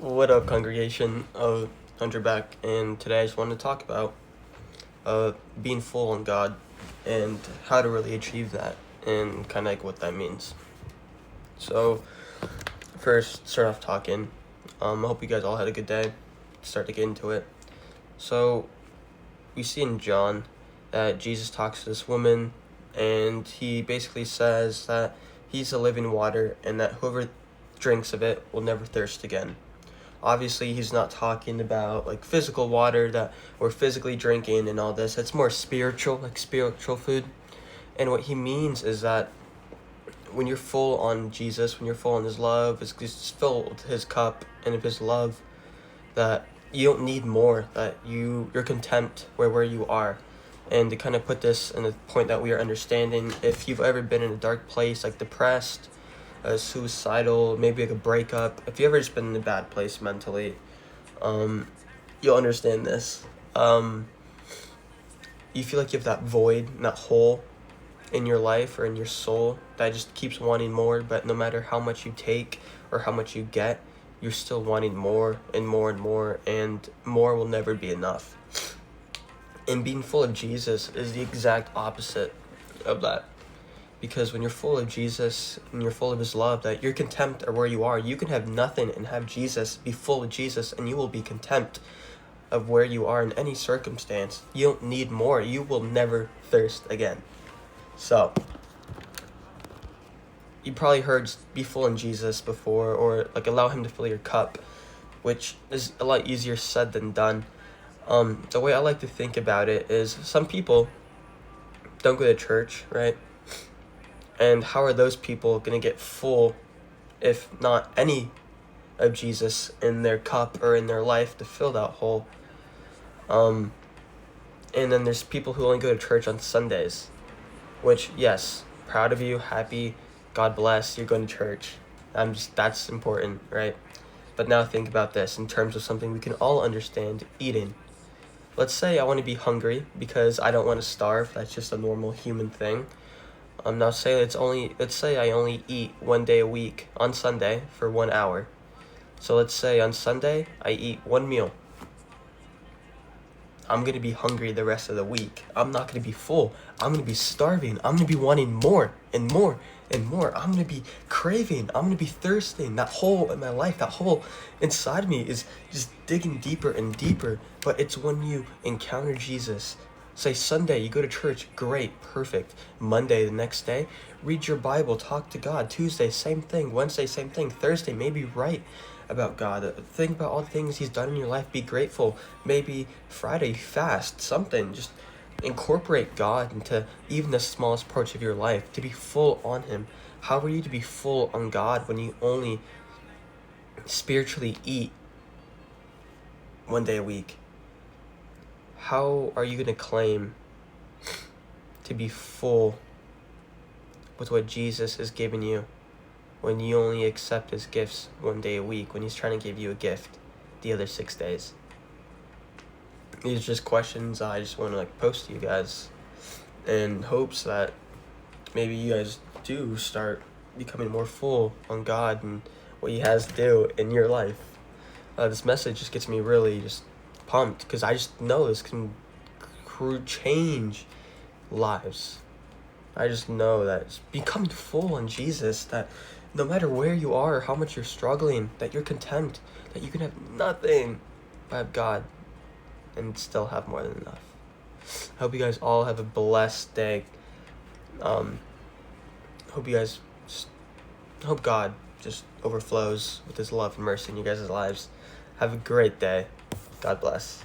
What up, congregation of Hunterback? And today I just wanted to talk about being full on God and how to really achieve that and kind of like what that means. So, first, start off talking. I hope you guys all had a good day. Start to get into it. So, we see in John that Jesus talks to this woman, and he basically says that he's the living water and that whoever drinks of it will never thirst again. Obviously, he's not talking about like physical water that we're physically drinking and all this. It's more spiritual, like spiritual food. And what he means is that when you're full on Jesus, when you're full on his love, it's just filled with his cup and of his love, that you don't need more, that you're content where you are. And to kind of put this in the point that we are understanding, if you've ever been in a dark place, like depressed, suicidal, maybe like a breakup, if you ever just been in a bad place mentally, you'll understand this. You feel like you have that void, that hole in your life or in your soul that just keeps wanting more, but no matter how much you take or how much you get, you're still wanting more and more and more, and more will never be enough. And being full of Jesus is the exact opposite of that. Because when you're full of Jesus and you're full of his love, that you're content or where you are. You can have nothing and have Jesus, be full of Jesus, and you will be content of where you are in any circumstance. You don't need more. You will never thirst again. So, you probably heard be full in Jesus before, or like allow him to fill your cup, which is a lot easier said than done. The way I like to think about it is some people don't go to church, right? And how are those people going to get full, if not any, of Jesus in their cup or in their life to fill that hole? And then there's people who only go to church on Sundays, which, yes, proud of you, happy, God bless, you're going to church. That's important, right? But now think about this in terms of something we can all understand, eating. Let's say I want to be hungry because I don't want to starve. That's just a normal human thing. Now let's say I only eat 1 day a week on Sunday for 1 hour. So let's say on Sunday I eat one meal. I'm going to be hungry the rest of the week. I'm not going to be full. I'm going to be starving. I'm going to be wanting more and more and more. I'm going to be craving. I'm going to be thirsting. That hole in my life, that hole inside me is just digging deeper and deeper. But it's when you encounter Jesus. Say Sunday, you go to church, great, perfect. Monday, the next day, read your Bible, talk to God. Tuesday, same thing. Wednesday, same thing. Thursday, maybe write about God. Think about all the things he's done in your life. Be grateful. Maybe Friday, fast, something. Just incorporate God into even the smallest parts of your life, to be full on him. How are you to be full on God when you only spiritually eat 1 day a week? How are you going to claim to be full with what Jesus has given you when you only accept his gifts 1 day a week, when he's trying to give you a gift the other 6 days? These are just questions I just want to post to you guys in hopes that maybe you guys do start becoming more full on God and what he has to do in your life. This message just gets me really just pumped because I just know this can change lives. I just know that it's becoming full on Jesus, that no matter where you are or how much you're struggling, that you're content, that you can have nothing but have God and still have more than enough. I hope you guys all have a blessed day. Hope God just overflows with his love and mercy in you guys' lives. Have a great day. God bless.